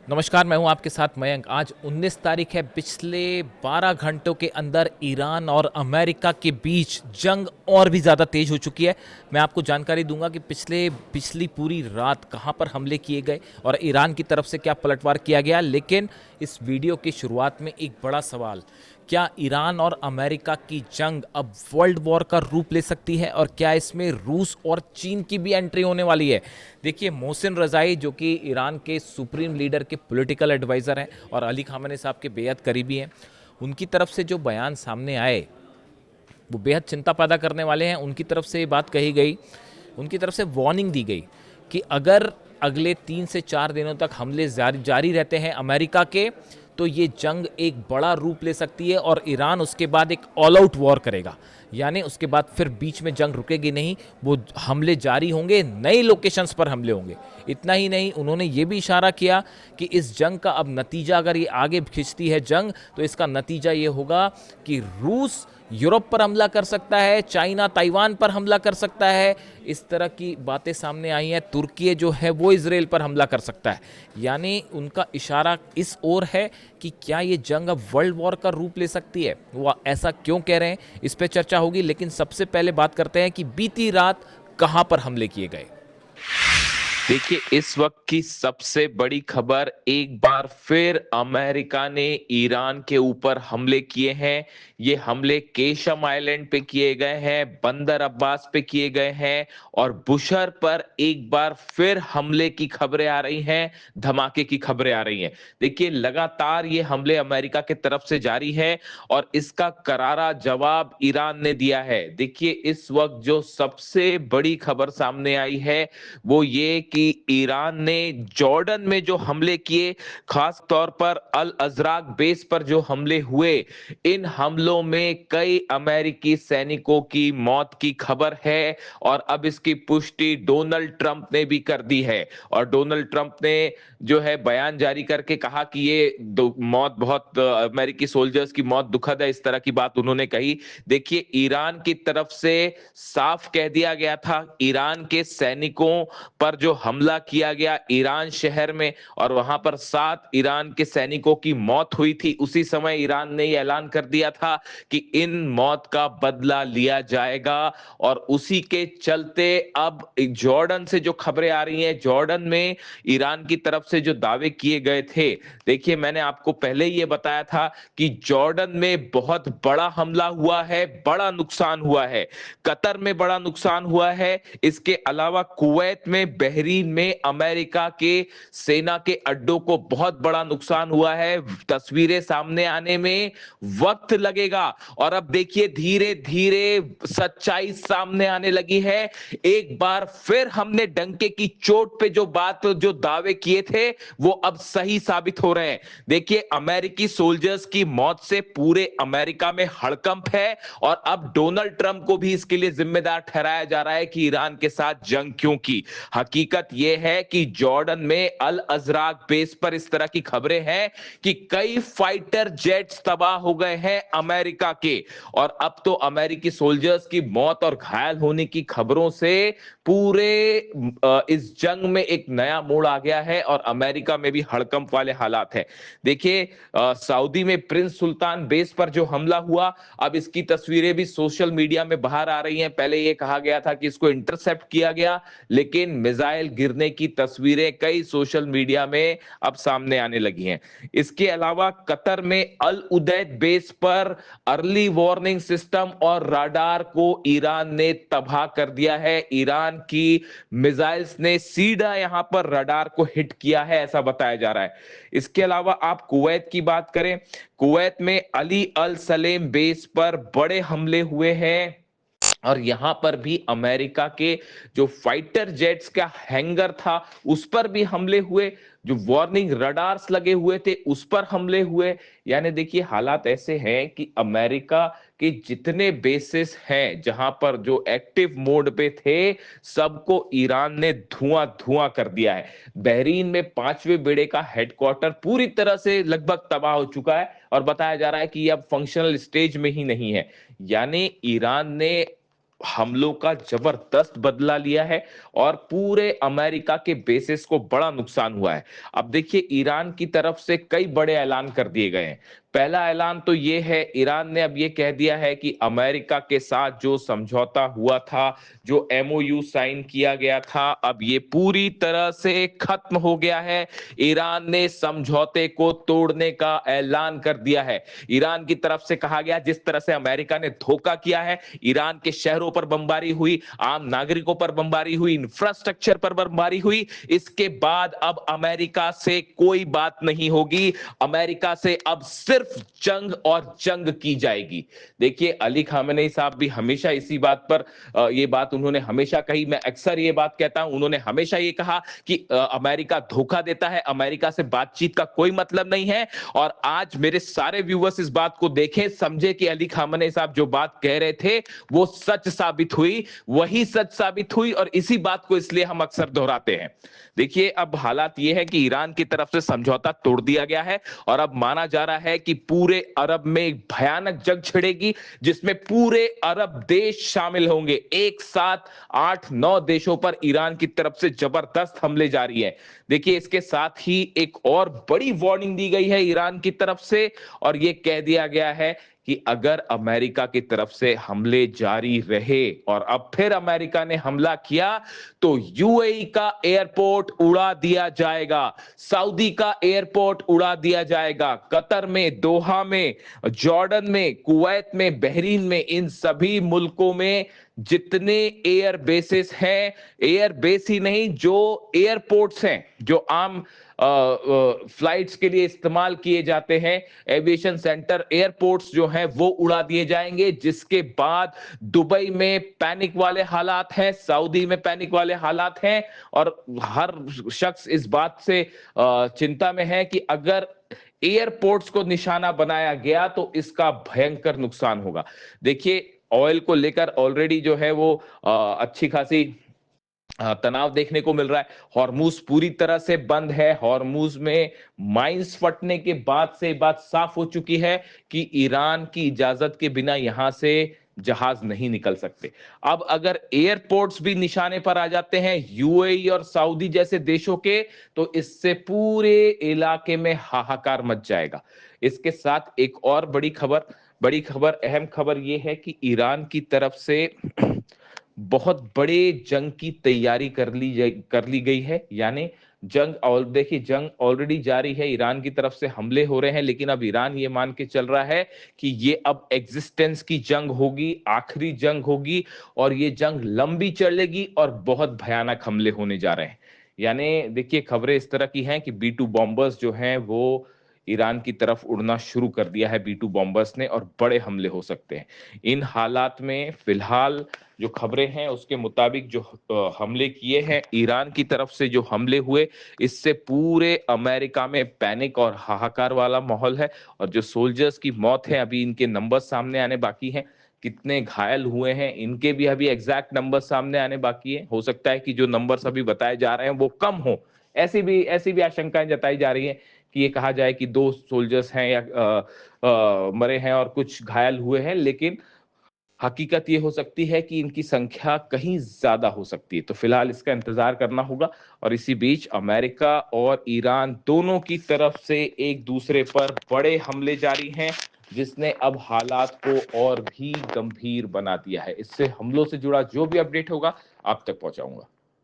नमस्कार, मैं हूं आपके साथ मयंक। आज 19 तारीख है। पिछले 12 घंटों के अंदर ईरान और अमेरिका के बीच जंग और भी ज़्यादा तेज हो चुकी है। मैं आपको जानकारी दूंगा कि पिछली पूरी रात कहां पर हमले किए गए और ईरान की तरफ से क्या पलटवार किया गया। लेकिन इस वीडियो की शुरुआत में एक बड़ा सवाल, क्या ईरान और अमेरिका की जंग अब वर्ल्ड वॉर का रूप ले सकती है और क्या इसमें रूस और चीन की भी एंट्री होने वाली है। देखिए, मोहसिन रज़ाई जो कि ईरान के सुप्रीम लीडर के पॉलिटिकल एडवाइज़र हैं और अली खामेनी साहब के बेहद करीबी हैं, उनकी तरफ से जो बयान सामने आए वो बेहद चिंता पैदा करने वाले हैं। उनकी तरफ से ये बात कही गई, उनकी तरफ से वार्निंग दी गई कि अगर अगले 3 से 4 दिनों तक हमले जारी रहते हैं अमेरिका के, तो ये जंग एक बड़ा रूप ले सकती है और ईरान उसके बाद एक ऑल आउट वॉर करेगा। यानी उसके बाद फिर बीच में जंग रुकेगी नहीं, वो हमले जारी होंगे, नई लोकेशंस पर हमले होंगे। इतना ही नहीं, उन्होंने ये भी इशारा किया कि इस जंग का अब नतीजा, अगर ये आगे खिंचती है जंग, तो इसका नतीजा ये होगा कि रूस यूरोप पर हमला कर सकता है, चाइना ताइवान पर हमला कर सकता है। इस तरह की बातें सामने आई हैं। तुर्की जो है वो इजराइल पर हमला कर सकता है। यानी उनका इशारा इस ओर है कि क्या ये जंग अब वर्ल्ड वॉर का रूप ले सकती है। वो ऐसा क्यों कह रहे हैं, इस पर चर्चा होगी। लेकिन सबसे पहले बात करते हैं कि बीती रात कहां पर हमले किए गए। देखिए, इस वक्त की सबसे बड़ी खबर, एक बार फिर अमेरिका ने ईरान के ऊपर हमले किए हैं। ये हमले केशम आइलैंड पे किए गए हैं, बंदर अब्बास पे किए गए हैं और बुशर पर एक बार फिर हमले की खबरें आ रही हैं, धमाके की खबरें आ रही हैं। देखिए, लगातार ये हमले अमेरिका की तरफ से जारी है और इसका करारा जवाब ईरान ने दिया है। देखिए, इस वक्त जो सबसे बड़ी खबर सामने आई है वो ये कि ईरान ने जॉर्डन में जो हमले किए, खास तौर पर अल अजराक बेस पर जो हमले हुए, इन हमलों में कई अमेरिकी सैनिकों की मौत की खबर है और अब इसकी पुष्टि डोनाल्ड ट्रंप ने भी कर दी है। और डोनाल्ड ट्रंप ने जो है बयान जारी करके कहा कि ये मौत बहुत अमेरिकी सोल्जर्स की मौत दुखद है, इस तरह की बात उन्होंने कही। देखिए, ईरान की तरफ से साफ कह दिया गया था, ईरान के सैनिकों पर जो हमला किया गया ईरान शहर में और वहां पर 7 ईरान के सैनिकों की मौत हुई थी, उसी समय ईरान ने यह ऐलान कर दिया था कि इन मौत का बदला लिया जाएगा। और उसी के चलते अब जॉर्डन से जो खबरें आ रही हैं, जॉर्डन में ईरान की तरफ से जो दावे किए गए थे, देखिए मैंने आपको पहले ही ये बताया था कि जॉर्डन में बहुत बड़ा हमला हुआ है, बड़ा नुकसान हुआ है, कतर में बड़ा नुकसान हुआ है। इसके अलावा कुवैत में, बहरीन में अमेरिका के सेना के अड्डों को बहुत बड़ा नुकसान हुआ है। तस्वीरें सामने आने में वक्त लगेगा और अब देखिए धीरे धीरे सच्चाई सामने आने लगी है। एक बार फिर हमने डंके की चोट पे जो दावे किए थे वो अब सही साबित हो रहे हैं। देखिए, अमेरिकी सोल्जर्स की मौत से पूरे अमेरिका में हड़कंप है और अब डोनाल्ड ट्रंप को भी इसके लिए जिम्मेदार ठहराया जा रहा है कि ईरान के साथ जंग क्यों की। हकीकत यह है कि जॉर्डन में अल अजराक बेस पर इस तरह की खबरें हैं कि कई फाइटर जेट्स तबाह हो गए हैं अमेरिका के। और अब तो अमेरिकी सोल्जर्स की मौत और घायल होने की खबरों से पूरे इस जंग में एक नया मोड़ आ गया है और अमेरिका में भी हड़कंप वाले हालात है। देखिए, सऊदी में प्रिंस सुल्तान बेस पर जो हमला हुआ, अब इसकी तस्वीरें भी सोशल मीडिया में बाहर आ रही हैं। पहले यह कहा गया था कि इसको इंटरसेप्ट किया गया, लेकिन मिसाइल गिरने की तस्वीरें कई सोशल मीडिया में अब सामने आने लगी हैं। इसके अलावा कतर में अल उदैद बेस पर अर्ली वार्निंग सिस्टम और राडार को ईरान ने तबाह कर दिया है। ईरान की मिसाइल्स ने सीधा यहां पर रडार को हिट किया है, ऐसा बताया जा रहा है। इसके अलावा आप कुवैत की बात करें, कुवैत में अली अल सलेम बेस पर बड़े हमले हुए हैं और यहां पर भी अमेरिका के जो फाइटर जेट्स का हैंगर था उस पर भी हमले हुए, जो वार्निंग रडार्स लगे हुए थे उस पर हमले हुए। यानी देखिए, हालात ऐसे हैं कि अमेरिका के जितने बेसिस हैं जहां पर जो एक्टिव मोड पे थे, सबको ईरान ने धुआं धुआं कर दिया है। बहरीन में 5वें बेड़े का हेडक्वार्टर पूरी तरह से लगभग तबाह हो चुका है और बताया जा रहा है कि ये अब फंक्शनल स्टेज में ही नहीं है। यानी ईरान ने हमलों का जबरदस्त बदला लिया है और पूरे अमेरिका के बेसिस को बड़ा नुकसान हुआ है। अब देखिए ईरान की तरफ से कई बड़े ऐलान कर दिए गए हैं। पहला ऐलान तो ये है, ईरान ने अब ये कह दिया है कि अमेरिका के साथ जो समझौता हुआ था, जो एमओयू साइन किया गया था, अब ये पूरी तरह से खत्म हो गया है। ईरान ने समझौते को तोड़ने का ऐलान कर दिया है। ईरान की तरफ से कहा गया जिस तरह से अमेरिका ने धोखा किया है, ईरान के शहरों पर बमबारी हुई, आम नागरिकों पर बमबारी हुई, इंफ्रास्ट्रक्चर पर बमबारी हुई, इसके बाद अब अमेरिका से कोई बात नहीं होगी। अमेरिका से अब सिर्फ जंग और जंग की जाएगी। देखिए अली खामेनेई साहब भी हमेशा इसी बात पर ये बात उन्होंने हमेशा कही, मैं अक्सर ये बात कहता हूं, उन्होंने हमेशा ये कहा कि अमेरिका धोखा देता है, अमेरिका से बातचीत का कोई मतलब नहीं है। और आज मेरे सारे व्यूअर्स इस बात को देखें, समझे कि अली खामेनेई साहब जो बात कह रहे थे वो सच साबित हुई, वही सच साबित हुई और इसी बात को इसलिए हम अक्सर दोहराते हैं। देखिए अब हालात ये है कि ईरान की तरफ से समझौता तोड़ दिया गया है और अब माना जा रहा है कि पूरे अरब में एक भयानक जंग छिड़ेगी जिसमें पूरे अरब देश शामिल होंगे। एक साथ 8-9 देशों पर ईरान की तरफ से जबरदस्त हमले जारी है। देखिए इसके साथ ही एक और बड़ी वार्निंग दी गई है ईरान की तरफ से और यह कह दिया गया है कि अगर अमेरिका की तरफ से हमले जारी रहे और अब फिर अमेरिका ने हमला किया तो यूएई का एयरपोर्ट उड़ा दिया जाएगा, सऊदी का एयरपोर्ट उड़ा दिया जाएगा, कतर में, दोहा में, जॉर्डन में, कुवैत में, बहरीन में, इन सभी मुल्कों में जितने एयर बेसेस हैं, एयर बेस ही नहीं जो एयरपोर्ट्स हैं, जो आम फ्लाइट्स के लिए इस्तेमाल किए जाते हैं, एविएशन सेंटर, एयरपोर्ट्स जो हैं वो उड़ा दिए जाएंगे। जिसके बाद दुबई में पैनिक वाले हालात हैं, सऊदी में पैनिक वाले हालात हैं और हर शख्स इस बात से चिंता में है कि अगर एयरपोर्ट्स को निशाना बनाया गया तो इसका भयंकर नुकसान होगा। देखिए ऑयल को लेकर ऑलरेडी जो है वो अच्छी खासी तनाव देखने को मिल रहा है। हॉर्मूज पूरी तरह से बंद है। हॉर्मूज में माइंस फटने के बाद से बात साफ हो चुकी है कि ईरान की इजाजत के बिना यहां से जहाज नहीं निकल सकते। अब अगर एयरपोर्ट्स भी निशाने पर आ जाते हैं यूएई और सऊदी जैसे देशों के, तो इससे पूरे इलाके में हाहाकार मच जाएगा। इसके साथ एक और बड़ी खबर, अहम खबर यह है कि ईरान की तरफ से बहुत बड़े जंग की तैयारी कर ली गई है। यानी जंग, और देखिए जंग ऑलरेडी जारी है, ईरान की तरफ से हमले हो रहे हैं, लेकिन अब ईरान ये मान के चल रहा है कि ये अब एग्जिस्टेंस की जंग होगी, आखिरी जंग होगी और ये जंग लंबी चलेगी और बहुत भयानक हमले होने जा रहे हैं। यानी देखिए खबरें इस तरह की हैं कि B-2 बॉम्बर्स जो हैं वो ईरान की तरफ उड़ना शुरू कर दिया है, B-2 बॉम्बर्स ने, और बड़े हमले हो सकते हैं। इन हालात में फिलहाल जो खबरें हैं उसके मुताबिक जो हमले किए हैं, ईरान की तरफ से जो हमले हुए, इससे पूरे अमेरिका में पैनिक और हाहाकार वाला माहौल है। और जो सोल्जर्स की मौत है, अभी इनके नंबर सामने आने बाकी हैं, कितने घायल हुए हैं इनके भी अभी एग्जैक्ट नंबर सामने आने बाकी है। हो सकता है कि जो नंबर्स अभी बताए जा रहे हैं वो कम हो, ऐसी भी आशंकाएं जताई जा रही हैं कि ये कहा जाए कि 2 सोल्जर्स हैं या मरे हैं और कुछ घायल हुए हैं, लेकिन हकीकत ये हो सकती है कि इनकी संख्या कहीं ज्यादा हो सकती है। तो फिलहाल इसका इंतजार करना होगा। और इसी बीच अमेरिका और ईरान दोनों की तरफ से एक दूसरे पर बड़े हमले जारी हैं, जिसने अब हालात को और भी गंभीर बना दिया है। इससे हमलों से जुड़ा जो भी अपडेट होगा आप तक पहुंचाऊंगा।